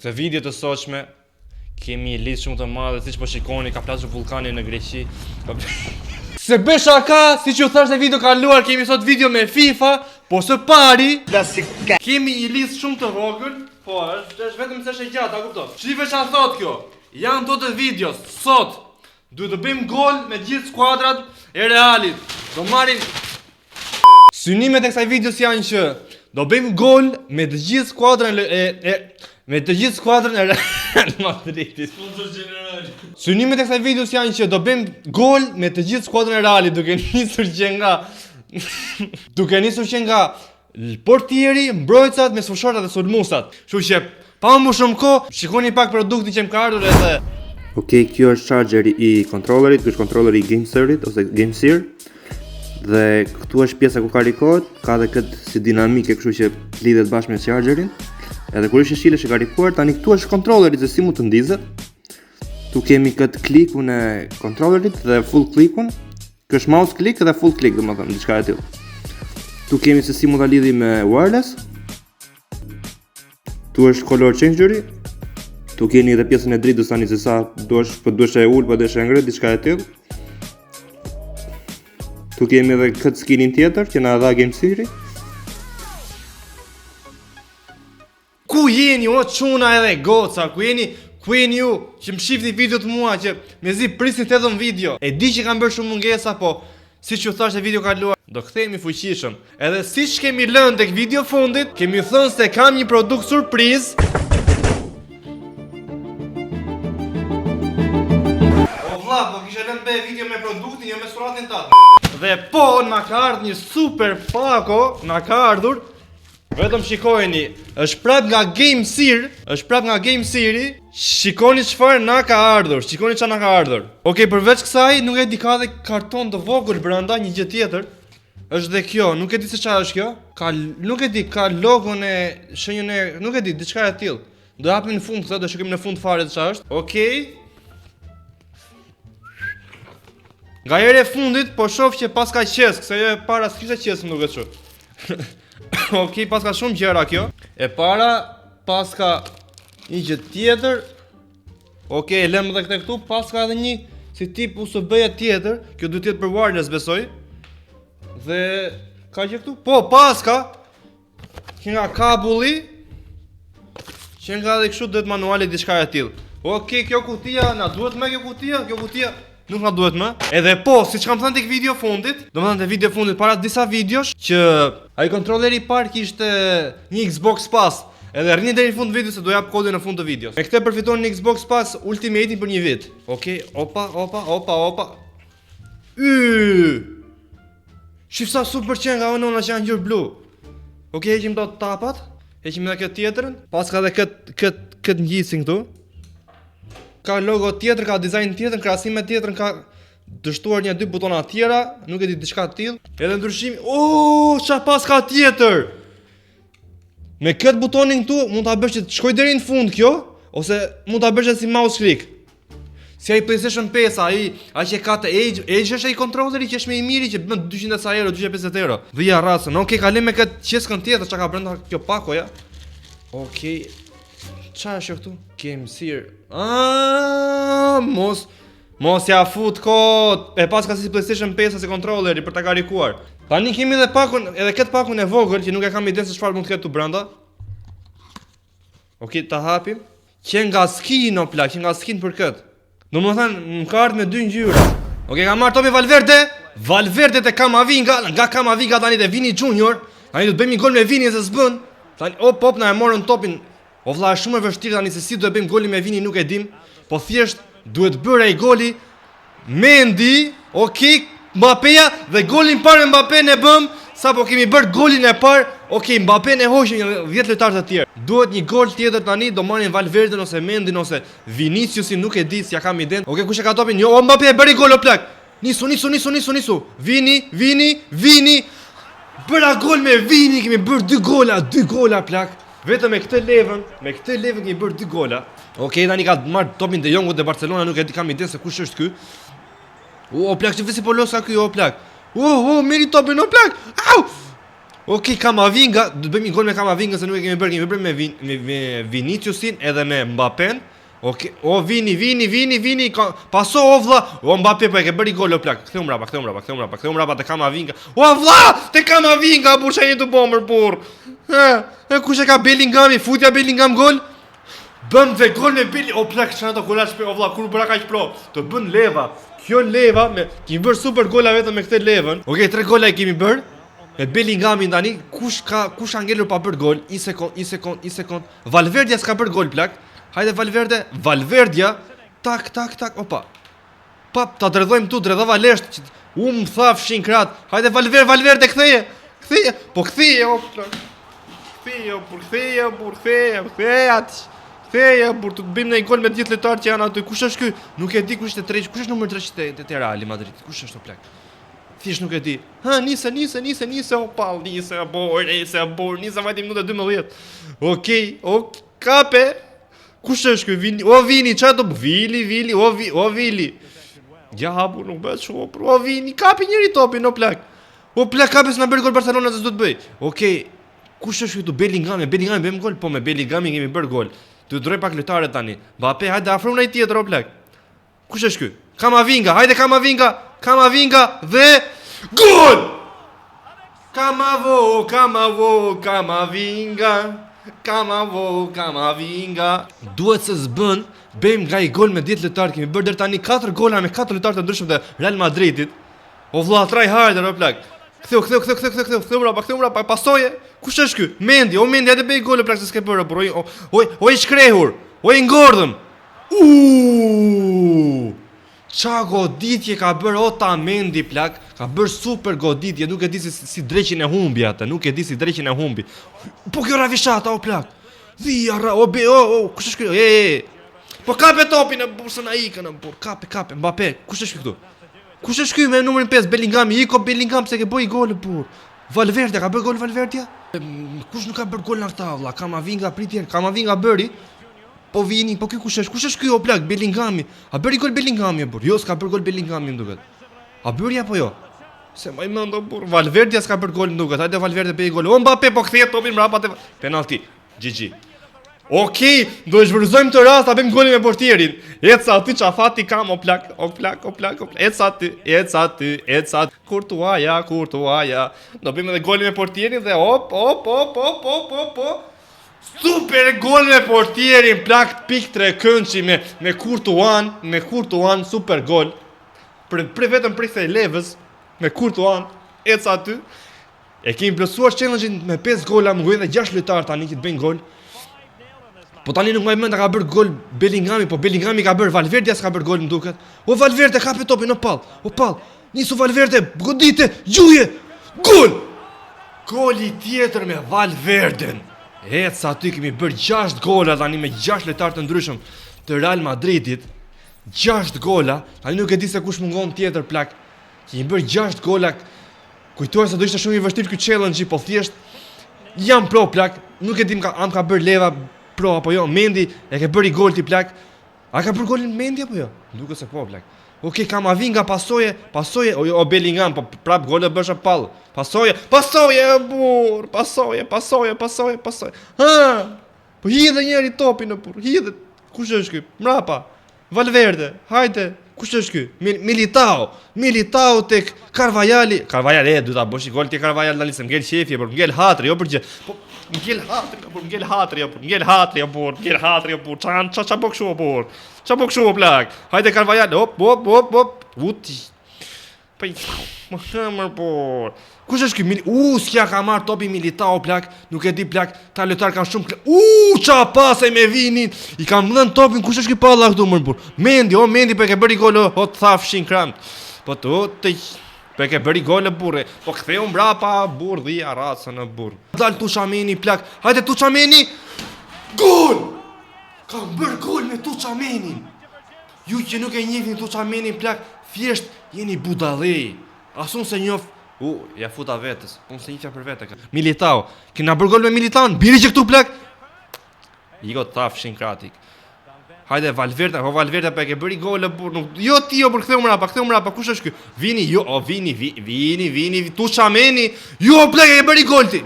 Këtë video të sotshme kemi listë shumë të madhe, siç po shikoni, ka plasur vulkani në Greqi. Se besha ka, siç ju thash në video kaluar, kemi sot video me FIFA, po së pari kemi një listë shumë të vogël, po është vetëm se është e gjatë, a kupton? Shife çfarë thot kjo? Janë to të videos, sot duhet të bëjmë gol me gjithë skuadrat e Realit. Do marrim synimet e kësaj videos janë që do bëjmë gol me të gjithë skuadrën e Real Madridit. Synimet e kësaj videos janë që do bëjmë gol me të gjithë skuadrën e Realit, duke nisur që nga portieri, mbrojtësat, mesfushortat dhe sulmuesat. Kështu që pa më shumë kohë, shikoni pak produktin që më ka ardhur edhe. Okej, kjo është chargeri i kontrollerit, ky është kontrolleri i GameSearit ose GameSear. Dhe këtu është pjesa ku karikohet, ka edhe këtë si dinamike, kështu që lidhet bashkë me chargerin. Edhe kur është shilesh e karikuar, tani këtu është kontrolleri se si mund të ndizet. Tu kemi këtë klikun e kontrollerit dhe full klikun. Ky është mouse click dhe full click, domethënë diçka e tillë. Tu kemi se si mund ta lidhi me wireless. Tu është color changeri. Tu keni edhe pjesën e dritës tani se sa duhesh, po duhesh e ul, po duhesh e ngre, diçka e tillë. Tu kemi edhe këtë skinin tjetër që na dha GameSeari. Ku jeni o çuna edhe goca, ku jeni ju që më shifni videot mua që mezi prisni të edhëm video. E di që kam bërë shumë mungesa, po siç ju thash në video kaluar, do kthehemi fuqishëm. Edhe siç kemi lënë tek video fundit, kemi thënë se kam një produkt surprizë. O vlla, po kisha lënë be video me produktin, jo me suratin tatë. Dhe po, na ka ardhur një super pako, na ka ardhur. Vetëm shikojeni, është prap nga GameSeari, shikoni çfarë na ka ardhur, shikoni çfarë na ka ardhur. Okej, përveç kësaj, nuk e di ka edhe karton të vogël brenda, një gjë tjetër. Është dhe kjo, nuk e di se çfarë është kjo. Nuk e di, ka logon e shenjën e, nuk e di, diçka e tillë. Do japim në fund këtë, do shikojmë në fund fare çfarë është. Okej. Nga herë e fundit, po shoh që pas ka qesk, se e para s'kishte qesk më duket kështu. Okej, pas ka shumë gjëra kjo. E para, pas ka një gjë tjetër. Okej, lëm edhe këtë këtu, pas ka edhe një si tip USB-ja tjetër. Kjo duhet të jetë për wireless, besoj. Dhe ka gjë këtu? Po, pas ka që nga kabulli, që nga edhe kështu duhet manuali diçka e tillë. Okej, kjo kutia, na duhet më kjo kutia? Nuk na duhet më. Edhe po, siç kam thënë tek video fundit, domethënë te video fundit para disa videosh që ai kontrolleri i parë kishte një Xbox Pass. Edhe rrini deri në fund të videos se do jap kodin në fund të videos. Me këtë përfiton një Xbox Pass Ultimate për një vit. Okej, opa. Shif sa super që nga onona që janë ngjyrë blu. Okej, heqim dot tapat, heqim edhe këtë tjetrën, pas ka edhe këtë ngjisin këtu. Ka logo tjetër, ka dizajn tjetër, krahasim me tjetrën ka dështuar një dy butona tjera, nuk e di diçka të tillë. Edhe ndryshimi, çfarë pas ka tjetër? Me këtë butonin këtu mund ta bësh që të shkojë deri në fund kjo, ose mund ta bësh si mouse click. Si ai PlayStation 5, ai që ka të Edge është ai kontrolleri që është më i miri që bën 200 sa euro, 250 euro. Vija racën. Okej, kalim me këtë qeskën tjetër, çka ka brenda kjo pakoja. Okej. Çfarë është këtu? GameSear. Mos ja fut kot. E pas ka si PlayStation 5 ose kontrolleri për ta karikuar. Tani kemi edhe pakun, edhe këtë pakun e vogël që nuk e kam idenë se çfarë mund të ketë tu brenda. Okej, ta hapim. Që nga skin o plak, që nga skin për këtë. Domethënë, më ka ardhur me dy ngjyra. Okej, kam marrë topi Valverde te Camavinga, nga Camavinga tani te Vini Junior. Tani do të bëjmë një gol me Vini se s'bën. Tani na e morën topin. O vlla, është shumë e vështirë tani se si do e bëjmë golin me Vini, nuk e dim, po thjesht duhet bërë ai goli. Mendy, okej, Mbappéja dhe golin parë me Mbappé ne bëm, sapo kemi bërë golin e parë. Okej, Mbappé ne hoqi 10 lojtarë të tjerë. Duhet një gol tjetër tani, do marrin Valverde ose Mendy ose Viniciusin, nuk e di, si ja kam iden. Okej, kush e ka topin? Jo, Mbappé bëri gol o plak. Nisu. Vini. Bëra gol me Vini, kemi bërë 2 gola plak. Vetëm me këtë levën kemi bërë 2 gola. Okej, tani ka marrë topin De Jongut dhe Barcelona, nuk e di kam iden se kush është ky. O plak, çfarë si po los ka ky o plak. Meri topin o plak. Au! Okej, Kamavinga, do të bëjmë një gol me Kamavinga se nuk e kemi bërë me Viniciusin edhe me Mbappen. Okej, o Vini, paso o vlla, o Mbappe po e ke bëri gol o plak. Ktheu mbrapa te Kamavinga. O vlla, te Kamavinga burr shajë të bomër burr. Kush e ka Bellingami, futja Bellingham gol. Bëm dhe gol me Belli, o plak çana to golash pe o vlla kur bëra kaq pro. Të bën leva. Kjo leva me kemi bër super gola vetëm me këtë levën. Okej, 3 gola i kemi bër. Me Bellingami tani kush ka ngelur pa bër gol? 1 sekond. Valverde s'ka bër gol plak. Hajde Valverde. Tak, opa. Pap, ta dredhojmë tu, dredhova lesht. Më thafshin krat. Hajde Valverde ktheje. Po ktheje o plak. Ktheje, burr, të bëjmë një gol me gjithë lojtarët që janë aty. Kush është ky? Nuk e di kush është te 3, kush është numër 3 te Real Madrid. Kush është o plak? Thjesht nuk e di. Nise o pall, nise vajte minuta 12. Okej, kape. Kush është ky Vini? O Vini, çfarë do Vili, o Vili. Ja hapu nuk bëhet shumë, o Vini, kapi njëri topin o plak. O plak kapes na bër gol Barcelona se s'do të bëj. Okej. Kush është këtu Bellingami bëjmë gol, po me Bellingami kemi bër gol. Të droj pak lojtarë tani. Mbappe, hajde afro një tjetër o plak. Kush është ky? Kamavinga, hajde Kamavinga dhe gol! Kamavinga. Duhet se s'bën, bëjmë nga i gol me 10 lojtarë, kemi bërë deri tani 4 gola me 4 lojtarë të ndryshëm të Real Madridit. O vlla, try harder o plak. Ktheu mbrapa, pasoje. Kush është ky? Mendy, hajde bëj gol o plak se s'ke bërë, bro. O i shkrehur, o i ngordhëm. Qa goditje ka bërë ota Mendy plak. Ka bërë super goditje. Nuk e di si dreqin e humbi atë. Po kjo ravishata o plak. Kush është ky? Po kape topin e bursën a ikën e burr. Kape, Mbappe. Kush është këtu? Kush është ky me numrin 5 Bellingami? Iko Bellingham se ke bëj gol burr. Valverde ka bërë gol Valverde? Kush nuk ka bërë gol nga këta vlla? Kamavinga bëri. Po Vini, po ky kush është ky o plak Bellingami? A bëri gol Bellingami burr? Jo, s'ka bërë gol Bellingami më duket. A bëri apo jo? Se më mend burr. Valverde s'ka bërë gol më duket. Hajde Valverde bëj gol. O Mbappe po kthehet topin mbrapa te penalti. GG. Okej, do e zhvërzojmë të rast, ta bëjmë golin me portierin. Eca aty çafati kam o plak. Eca aty. Kurtuaja. Do bëjmë edhe golin me portierin dhe hop. Super gol me portierin, plak pik 3 këndshi me Kurtuan, super gol. Për vetëm prithë e levës me Kurtuan, eca aty. E kemi plotësuar challenge-in me 5 gola, më gojnë dhe 6 lojtarë tani që të bëjnë gol. Po tani nuk më mend ka bërë gol Bellingami, po Bellingami ka bërë, Valverde s'ka bërë gol më duket. O Valverde kapi topin, o pall. Nisu Valverde, godite, gjuje. Gol! Goli tjetër me Valverden. Eca aty kemi bërë 6 gola tani me 6 lojtarë të ndryshëm të Real Madridit. 6 gola, tani nuk e di se kush mungon tjetër plak. Kemi bërë 6 gola. Kujtohet se do ishte shumë i vështirë ky challenge, po thjesht jam pro plak. Nuk e di am ka bërë leva pro apo jo. Mendy e ke bëri gol ti plak. A ka bërë golin Mendy apo jo? Duket se po plak. Okej, Kamavinga pasoje, o Bellingham, po prap gol e bësha pall. Pasoje, burr, pasoje. Po hidhe njëri topin në burr, hidhe. Kush është ky? Mrapa. Valverde, hajde. Kush është ky? Militao tek Carvajali, do ta bësh gol ti Carvajal tani se ngel shefi, por ngel hatri, jo për gjë. Po ngel hatri, Ç'a bëk kështu burr? Ç'a bëk kështu plak? Hajde Carvajal, hop. Uti. Po më hamër burr. Kush është ky? S'ka ka marr topi Militao plak, nuk e di plak, ta lojtar kanë shumë. Qa pasaj me Vinin. I kam dhënë topin, kush është ky palla këtu më burr? Mendy po e ke bëri gol, o të thafshin kram. Po e ke bëri gol burr. Po ktheu mbrapa, burr dhia racën në burr. Dal Tuçameni plak. Hajde Tuçameni. Gol! Kam bër gol me Tuçamenin. Ju që nuk e njihni Tuçamenin plak, thjesht jeni budallë. Asun se njoh. Ja futa vetës. Unë se njëfja për vete ka. Militao. Kena bërë gol me Militao. Biri që këtu plak. Iko thafshin kratik. Hajde Valverde, Valverde pa e ke bëri gol burr, nuk jo ti jo për ktheu mrapa, kush është ky? Vini, jo, vini, Tuçameni, jo plak e bëri gol ti.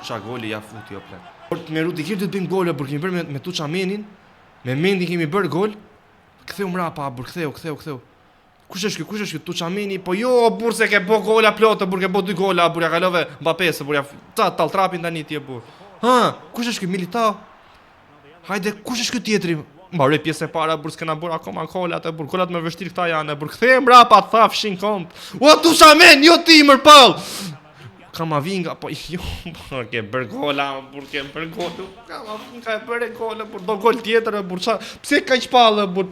Ça goli ja futi jo plak. Me Rudiger do të bëjmë gol burr, kemi bërë me Tuçamenin, me Mendy kemi bërë gol. Ktheu mrapa burr, ktheu. Kush është ky? Tuçameni, po jo burr se ke bë gola plotë, burr ke bë 2 gola, burr ja kalove Mbappé-s, burr ja tall trapin tani ti burr. Kush është ky Militao? Hajde, kush është ky tjetri? Mbaroj pjesën e para, burr s'kena bërë akoma golat, burr golat më vështirë këta janë, burr kthej mbrapa thafshin komp. O Tuçamen, jo ti mërpall. Kamavinga, po jo, ke bër gola, burr ke bër gol. Kamavinga e bëre gola, burr do gol tjetër, burr ça? Pse kaq pallë, burr?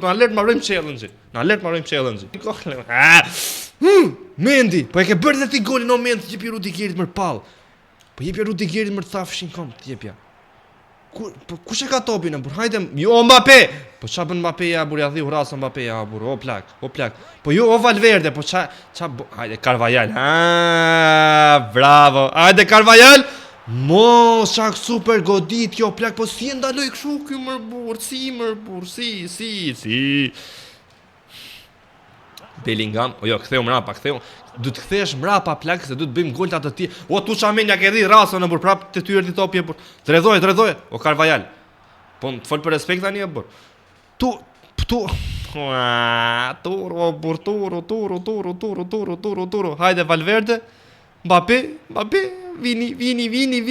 Na lër marrojmë challenge-in. Mendy, po e ke bërë ti golin në moment jepi Rudigerit mërpall. Po jepi Rudigerit më thafshin komp, jepja. Kush e ka topin burr? Hajde, jo Mbappé. Po ç'a bën Mbappé ja burr, ja dhiu ras Mbappé ja burr, o plak. Po jo Valverde, po ç'a hajde Carvajal. Bravo. Hajde Carvajal. Mos çak super godit jo plak, po si e ndaloj kështu ky burr, si. Bellingham, jo, ktheu mrapa. Do të kthesh mrapa plak se do të bëjmë gol atë ti. O Tuçameni ja ke dhë rasën burr, prap te ty erdhi topi burr. Dredhoj. O Carvajal. Po të fol për respekt tani burr. Tu. Turo burr, turo. Hajde Valverde. Mbappé. Vini.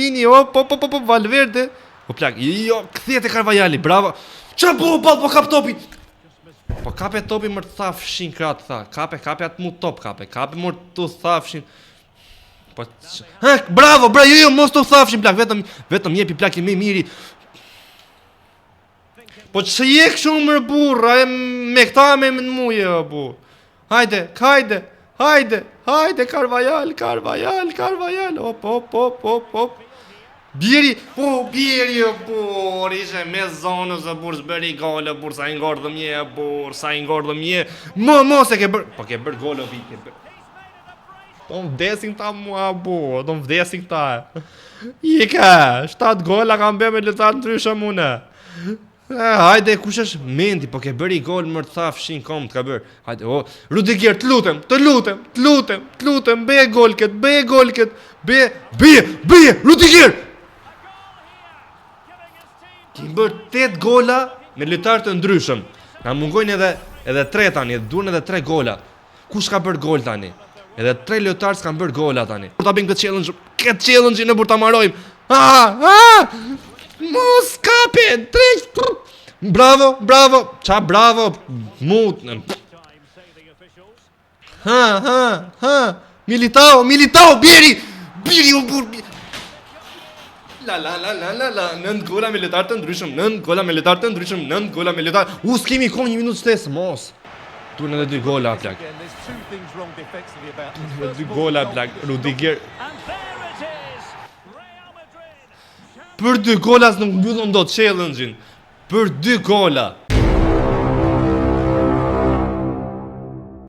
Po Valverde. O plak, jo, kthete Carvajali, bravo. Ç'a po kap topi. Po kape topi më të thafshin krat tha. Kape atë mu top kape më të thafshin. Po bravo, jo, mos të thafshin plak, vetëm jepi plak i më i miri. Po ç'e je kështu më burr, me këta me muje burr. Hajde, Carvajal. Hop. Bjeri, burr, ishe me zonës e burr, s'bëri gole, burr, sa i ngordhëm je, mos e ke bërë, po ke bërë gole, ke bërë. Do më vdesin ta mua, burr, Ika, 7 gola kam bërë me lojtar ndryshëm mune. Hajde, kush është Mendy, po ke bëri gol më të thafshin kom të ka bërë. Hajde, Rudiger, të lutem, bëje gol këtë, bëje, Rudiger! Kim bërë 8 gola me lojtar të ndryshëm. Na mungojnë edhe 3 tani, duhen edhe 3 gola. Kush ka bërë gol tani? Edhe 3 lojtarë s'kan bërë gola tani. Por ta bëjmë këtë challenge në burr ta marrojmë. Mos kape, 3. Bravo. Ça bravo. Mut. Militao, Bjeri u burr. La. Nën gola me lojtar të ndryshëm. S'kemi kohë 1 minutë stes, mos. Duhen edhe 2 gola plak. 2 gola plak. Rudiger. Për 2 gola nuk mbyllon dot challenge-in. Për 2 gola.